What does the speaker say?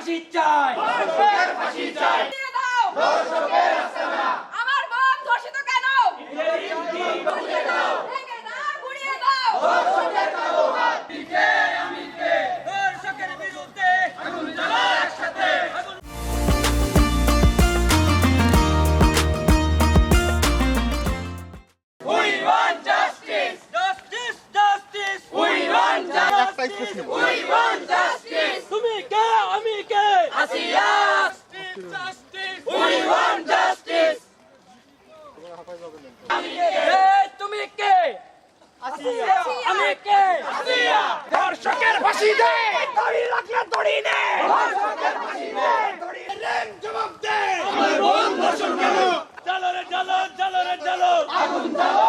ফাঁসি চাই, ধর্ষকের ফাঁসি চাই। ধর্ষকের আস্তানা আমার বোন ধর্ষিত কেন? গুড়িয়ে দাও, ভেঙে দাও, গুড়িয়ে দাও। ধর্ষকের কালো হাত। কে আমি কে? ধর্ষকের বিরুদ্ধে আগুন জ্বালাও একসাথে। We want justice, justice, justice. We want justice, we want justice. তুমি কে আমি কে? আসিয়া, justice, we want justice. আমি কে? তুমি কে? আসিয়া, আমি কে? আসিয়া। ধর্ষকের ফাঁসি দে, দড়ি রাখলে দড়ি নে। ধর্ষকের ফাঁসি দে, দড়ি নে, জবাব দে। আমার বোন ধর্ষণ কেন? জ্বালো রে জ্বালো, জ্বালো রে জ্বালো, আগুন জ্বালো